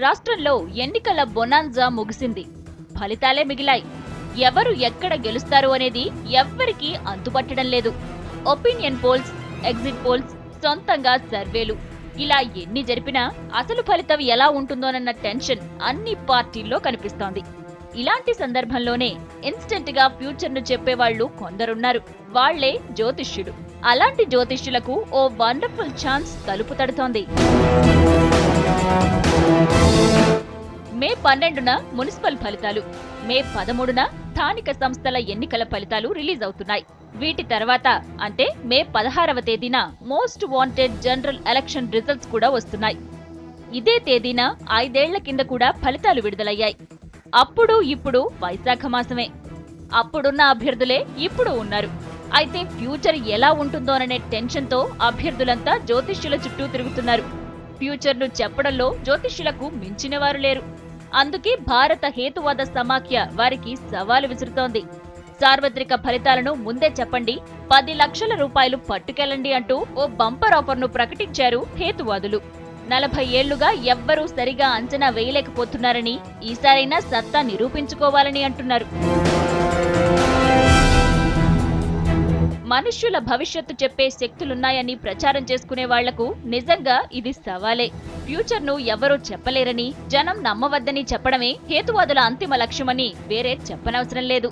రాష్ట్రంలో ఎన్నికల బొనాన్జా ముగిసింది. ఫలితాలే మిగిలాయి. ఎవరు ఎక్కడ గెలుస్తారు అనేది ఎవ్వరికీ అంతుపట్టడం లేదు. ఒపీనియన్ పోల్స్, ఎగ్జిట్ పోల్స్, సొంతంగా సర్వేలు ఇలా ఎన్ని జరిపినా అసలు ఫలితం ఎలా ఉంటుందోనన్న టెన్షన్ అన్ని పార్టీల్లో కనిపిస్తోంది. ఇలాంటి సందర్భంలోనే ఇన్స్టెంట్ గా ఫ్యూచర్ ను చెప్పేవాళ్లు కొందరున్నారు. వాళ్లే జ్యోతిష్యుడు. అలాంటి జ్యోతిష్యులకు ఓ వండర్ఫుల్ ఛాన్స్ తలుపు తడుతోంది. మే 12న మున్సిపల్ ఫలితాలు, మే 13న స్థానిక సంస్థల ఎన్నికల ఫలితాలు రిలీజ్ అవుతున్నాయి. వీటి తర్వాత అంటే మే 16వ తేదీన most wanted general election results కూడా వస్తున్నాయి. ఇదే తేదీన 5 ఏళ్ల కింద కూడా ఫలితాలు విడుదలయ్యాయి. అప్పుడు ఇప్పుడు వైశాఖ మాసమే. అప్పుడున్న అభ్యర్థులే ఇప్పుడు ఉన్నారు. అయితే ఫ్యూచర్ ఎలా ఉంటుందోననే టెన్షన్తో అభ్యర్థులంతా జ్యోతిష్యుల చుట్టూ తిరుగుతున్నారు. ఫ్యూచర్ను చెప్పడంలో జ్యోతిష్యులకు మించినవారు లేరు. అందుకే భారత హేతువాద సమాఖ్య వారికి సవాలు విసురుతోంది. సార్వత్రిక ఫలితాలను ముందే చెప్పండి, 10 లక్షల రూపాయలు పట్టుకెళ్లండి అంటూ ఓ బంపర్ ఆఫర్ను ప్రకటించారు హేతువాదులు. 40 ఏళ్లుగా ఎవ్వరూ సరిగా అంచనా వేయలేకపోతున్నారని, ఈసారైనా సత్తా నిరూపించుకోవాలని అంటున్నారు. మనుష్యుల భవిష్యత్తు చెప్పే శక్తులున్నాయని ప్రచారం చేసుకునే వాళ్లకు నిజంగా ఇది సవాలే. ఫ్యూచర్ ను ఎవరూ చెప్పలేరని, జనం నమ్మవద్దని చెప్పడమే హేతువాదుల అంతిమ లక్ష్యమని వేరే చెప్పనవసరం లేదు.